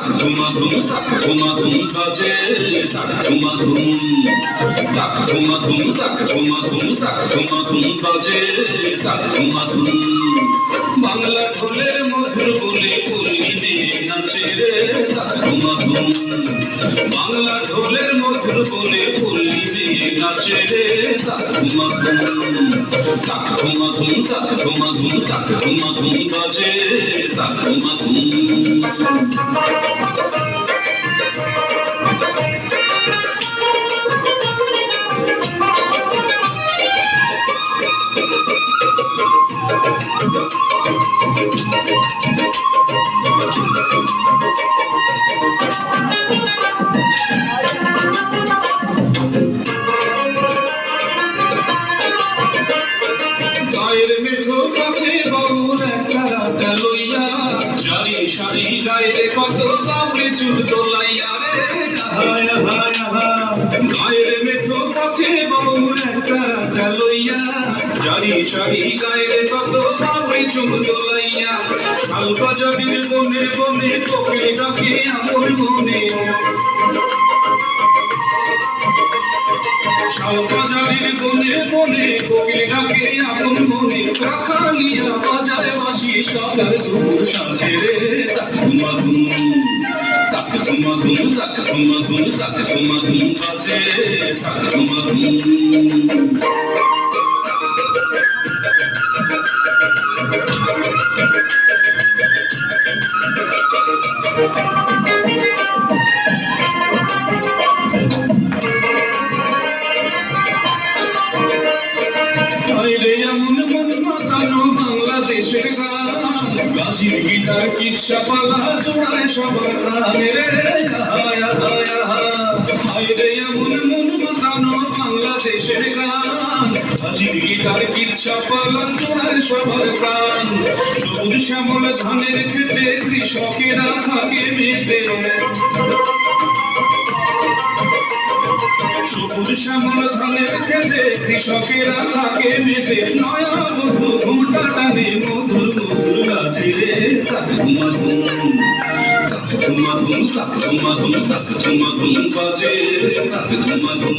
তাক ধুমাধুম তাক ধুমাধুম বাজে তাক ধুমাধুম তাক ধুমাধুম তাক ধুমাধুম তাক ধুমাধুম বাজে তাক ধুমাধুম বাংলা ঢোলের মধুর বলে পল্লী মেয়ে নাচে রে তাক ধুমাধুম বাংলা ঢোলের মধুর বলে পল্লী মেয়ে নাচে রে তাক ধুমাধুম তাক ধুমাধুম তাক ধুমাধুম তাক ধুমাধুম বাজে তাক ধুমাধুম গায়ের মেঠো পথে বাউল একটা রাত লইয়া জারি সারি গায়ের কত বাউলে চুল দোলাইয়া রে হায় হায় গায়ের মেঠো পথে বাউল একটা রাত লইয়া জারি সারি গায়ের কত বাউলে চুল দোলাইয়া শাল বাজারের বনে বনে কোকিল ডাকে আমার মনে শালবাজারের বনে বনে কোকিল ডাকে আপন মনে কাকালিয়া বাজায় বাঁশি সকাল দুপুর সাঁঝে রে তাক ধুমাধুম তাক ধুমাধুম তাক ধুমাধুম তাক ধুমাধুম বাজে তাক ধুমাধুম বাংলাদেশের গান গাজির গিটার কিচ্ছা পালা জোড়ায় সবার প্রাণে রে হায় হায় হায় রে এমন মন মাতানো বাংলাদেশের গান গাজির গিটার কিচ্ছা পালা জোড়ায় সবার প্রাণ সবুজ শ্যামল ধানের খেতে কৃষকেরা থাকে মেতে সবুজ শ্যামল ধানের খেতে কৃষকেরা থাকে মেতে নয়া বধূ ঘুমটা টানে মধুর মধুর গাছে রে তাক ধুমাধুম তাক ধুমাধুম তাক ধুমাধুম তাক ধুমাধুম বাজে তাক ধুমাধুম